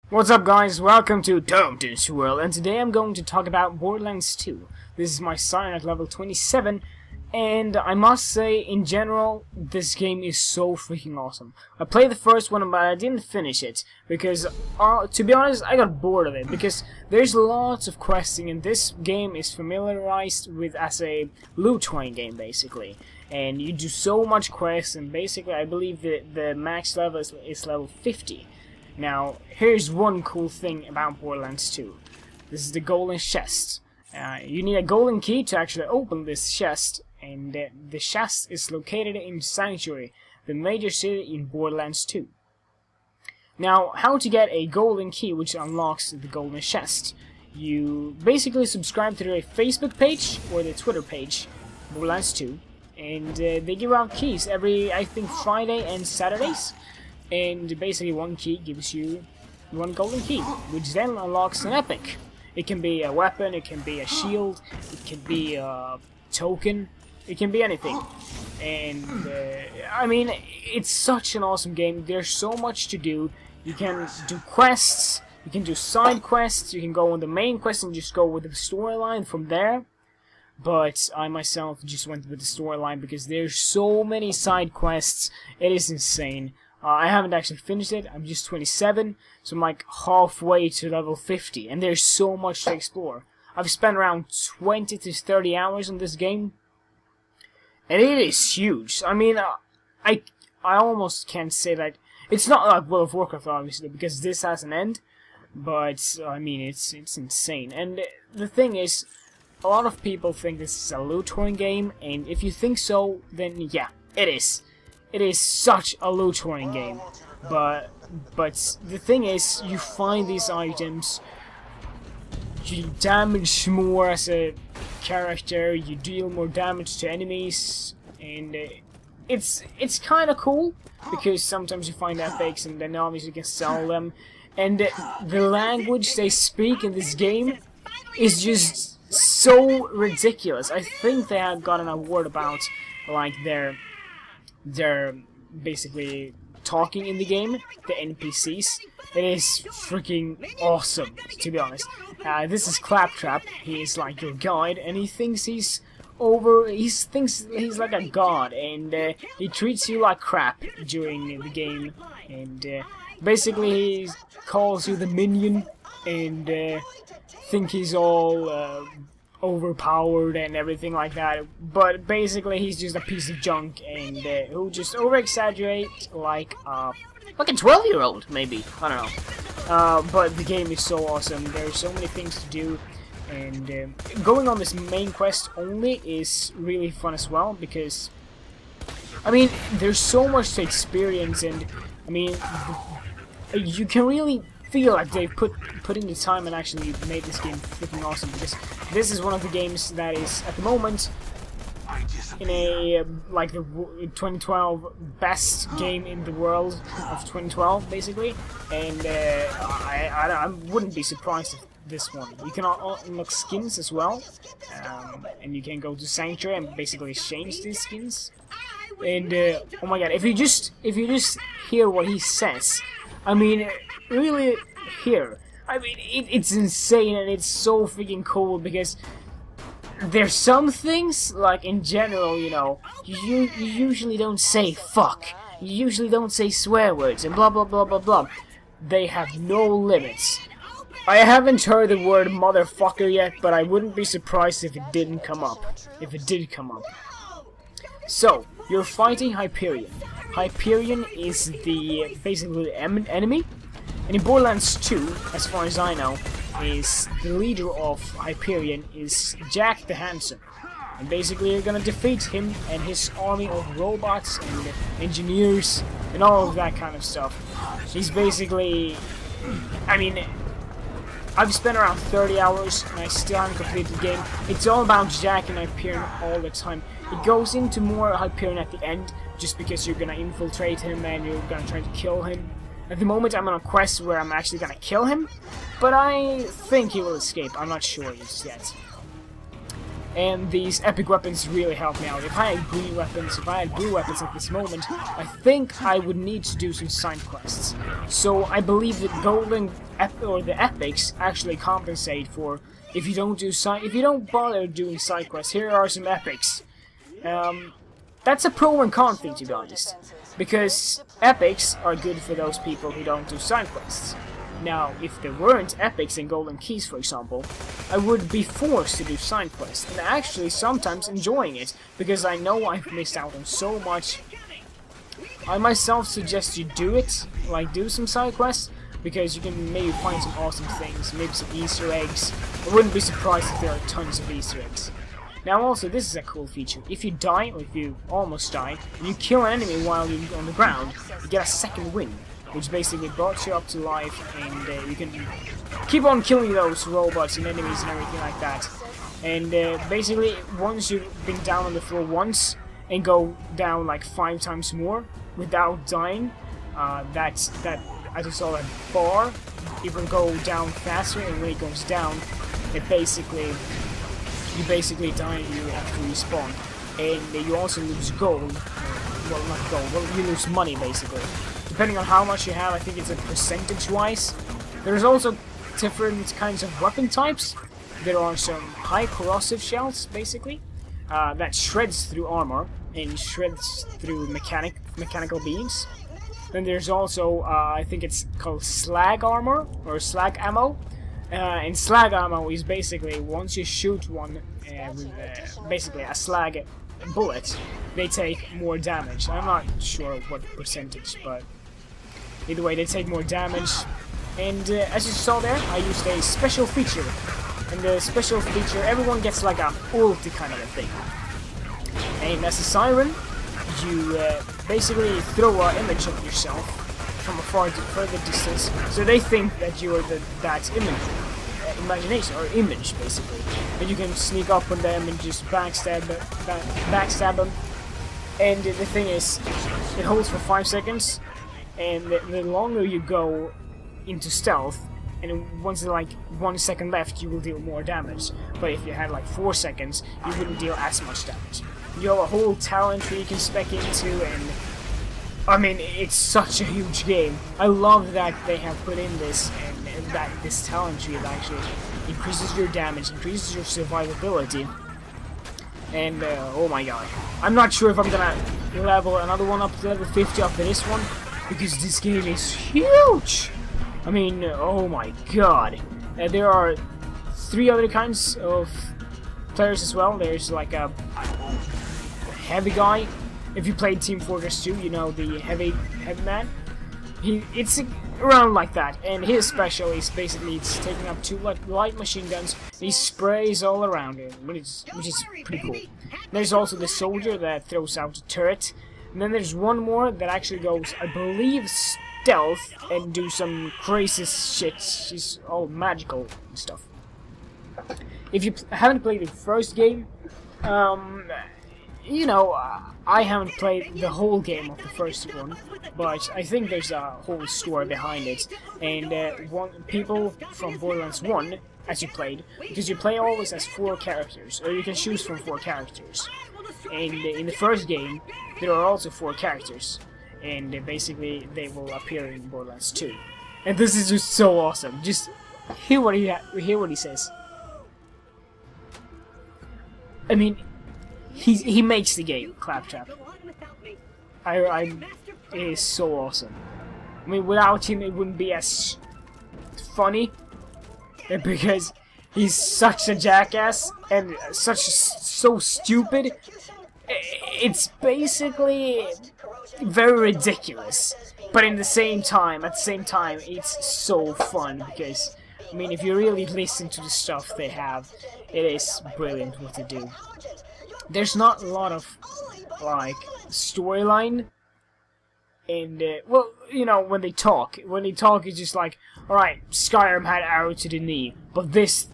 What's up guys, welcome to TomtenzWorld, and today I'm going to talk about Borderlands 2. This is my sign at level 27, and I must say, in general, this game is so freaking awesome. I played the first one, but I didn't finish it, because, to be honest, I got bored of it, because there's lots of questing, and this game is familiarized with as a loot train game, basically. And you do so much quests, and basically, I believe that the max level is level 50. Now, here's one cool thing about Borderlands 2. This is the golden chest. You need a golden key to actually open this chest, and the chest is located in Sanctuary, the major city in Borderlands 2. Now, how to get a golden key which unlocks the golden chest? You basically subscribe to their Facebook page or the Twitter page, Borderlands 2, and they give out keys every, I think, Friday and Saturdays. And basically one key gives you one golden key, which then unlocks an epic. It can be a weapon, it can be a shield, it can be a token, it can be anything. And I mean, it's such an awesome game. There's so much to do. You can do quests, you can do side quests, you can go on the main quest and just go with the storyline from there. But I myself just went with the storyline because there's so many side quests, it is insane. I haven't actually finished it, I'm just 27, so I'm like halfway to level 50, and there's so much to explore. I've spent around 20 to 30 hours on this game, and it is huge. I mean, I almost can't say that. It's not like World of Warcraft, obviously, because this has an end, but, I mean, it's insane. And the thing is, a lot of people think this is a loot train game, and if you think so, then yeah, it is. It is such a loot train game, but the thing is, you find these items, you damage more as a character, you deal more damage to enemies, and it's kind of cool because sometimes you find epics and then obviously you can sell them, and the language they speak in this game is just so ridiculous. I think they have got an award about like their basically talking in the game, the NPCs. It is freaking awesome, to be honest. This is Claptrap. He is like your guide, and he thinks he's like a god, and he treats you like crap during the game, and basically he calls you the minion, and think he's all overpowered and everything like that, but basically he's just a piece of junk, and who just over-exaggerate like a 12-year-old, maybe. I don't know. But the game is so awesome. There's so many things to do, and going on this main quest only is really fun as well, because I mean, there's so much to experience, and I mean, you can really feel like they've put in the time and actually made this game freaking awesome, because this is one of the games that is at the moment in a like the 2012 best game in the world of 2012 basically, and I wouldn't be surprised if this one. You can unlock skins as well, and you can go to Sanctuary and basically exchange these skins. And oh my god, if you just hear what he says, I mean, really here. I mean, it's insane, and it's so freaking cool, because there's some things, like in general, you know, you usually don't say fuck, you usually don't say swear words, and blah blah blah blah blah. They have no limits. I haven't heard the word motherfucker yet, but I wouldn't be surprised if it didn't come up. If it did come up. So, you're fighting Hyperion. Hyperion is basically the enemy. And in Borderlands 2, as far as I know, is the leader of Hyperion is Jack the Handsome. And basically you're gonna defeat him and his army of robots and engineers and all of that kind of stuff. He's basically, I mean, I've spent around 30 hours and I still haven't completed the game. It's all about Jack and Hyperion all the time. It goes into more Hyperion at the end, just because you're gonna infiltrate him and you're gonna try to kill him. At the moment I'm on a quest where I'm actually gonna kill him, but I think he will escape. I'm not sure just yet. and these epic weapons really help me out. If I had green weapons, if I had blue weapons at this moment, I think I would need to do some side quests. So I believe that golden or the epics actually compensate for if you don't bother doing side quests. Here are some epics. That's a pro and con thing, to be honest, because epics are good for those people who don't do side quests. Now, if there weren't epics and golden keys, for example, I would be forced to do side quests, and actually sometimes enjoying it, because I know I've missed out on so much. I myself suggest you do it, like do some side quests, because you can maybe find some awesome things, maybe some Easter eggs. I wouldn't be surprised if there are tons of Easter eggs. Now also, this is a cool feature. If you die, or if you almost die, and you kill an enemy while you're on the ground, you get a second win, which basically brought you up to life, and you can keep on killing those robots and enemies and everything like that. And basically, once you've been down on the floor once, and go down like 5 times more without dying, I just saw that bar, it will go down faster, and when it goes down, you basically die and you have to respawn. And you also lose gold, well, not gold, well, you lose money basically. Depending on how much you have, I think it's a percentage-wise. There's also different kinds of weapon types. There are some high corrosive shells, basically, that shreds through armor and shreds through mechanical beams. Then there's also, I think it's called slag armor, or slag ammo. And slag ammo is basically, once you shoot one with basically a slag bullet, they take more damage. I'm not sure what percentage, but either way, they take more damage. And as you saw there, I used a special feature. And the special feature, everyone gets like a ulti kind of a thing. And as a siren, you basically throw an image of yourself from a further distance, so they think that you are that imagination, or image, basically. And you can sneak up on them and just backstab them. And the thing is, it holds for 5 seconds, and the longer you go into stealth, and once there's like 1 second left, you will deal more damage. But if you had like 4 seconds, you wouldn't deal as much damage. You have a whole talent tree you can spec into, and I mean, it's such a huge game. I love that they have put in this, and that this talent tree that actually increases your damage, increases your survivability. And oh my god, I'm not sure if I'm gonna level another one up to level 50 after this one, because this game is huge. I mean, oh my god. There are 3 other kinds of players as well. There's like a heavy guy. If you played Team Fortress 2, you know the heavy man. It's around like that, and his special is basically it's taking up 2 light machine guns. And he sprays all around it, which is pretty cool. There's also the soldier that throws out a turret, and then there's one more that actually goes, I believe, stealth and do some crazy shit. She's all magical and stuff. If you haven't played the first game, you know, I haven't played the whole game of the first one, but I think there's a whole story behind it. And people from Borderlands 1, as you played, because you play always as 4 characters, or you can choose from 4 characters. And in the first game, there are also 4 characters, and basically they will appear in Borderlands 2. And this is just so awesome. Just hear what he says. I mean, he makes the game, Claptrap. It is so awesome. I mean, without him, it wouldn't be as funny, because he's such a jackass and so stupid. It's basically very ridiculous, but at the same time, it's so fun, because I mean, if you really listen to the stuff they have, it is brilliant what they do. There's not a lot of like storyline, and well, you know, when they talk, it's just like, all right, Skyrim had arrow to the knee, but this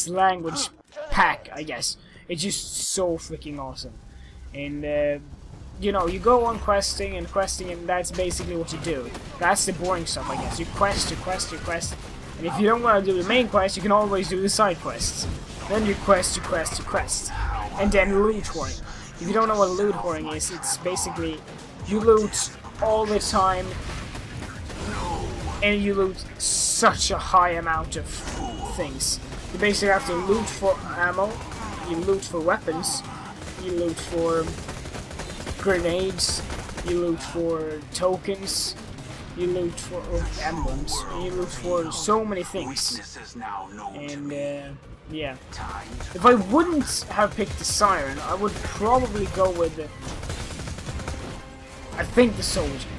language pack, I guess, it's just so freaking awesome. And you know, you go on questing, and that's basically what you do. That's the boring stuff, I guess. You quest, and if you don't want to do the main quest, you can always do the side quests. Then you quest, and then loot whoring. If you don't know what loot whoring is, it's basically you loot all the time, and you loot such a high amount of things. You basically have to loot for ammo, you loot for weapons, you loot for grenades, you loot for tokens, you loot for emblems, you loot for so many things. And yeah, if I wouldn't have picked the Siren, I would probably go with the, I think the Soldier,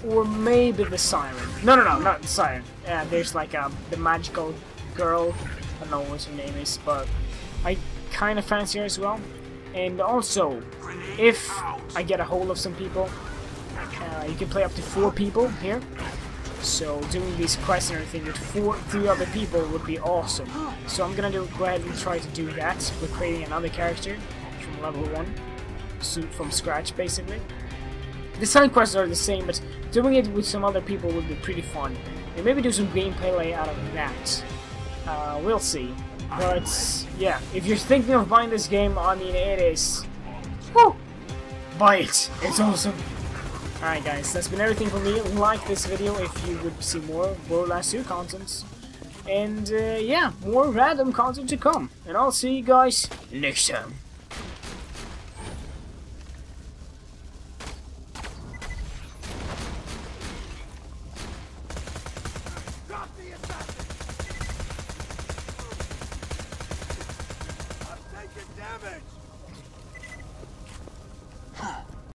or maybe the Siren. No, not the Siren. Yeah, there's like the magical girl. I don't know what her name is, but I kind of fancy her as well. And also, if I get a hold of some people, you can play up to 4 people here. So doing these quests and everything with 3 other people would be awesome. So I'm gonna go ahead and try to do that with creating another character from level 1, so from scratch basically. The side quests are the same, but doing it with some other people would be pretty fun. And maybe do some gameplay out of that. We'll see. But yeah, if you're thinking of buying this game, I mean it is. Woo! Buy it! It's awesome! Alright guys, that's been everything from me. Like this video if you would see more Borderlands 2 content. And yeah, more random content to come. And I'll see you guys next time.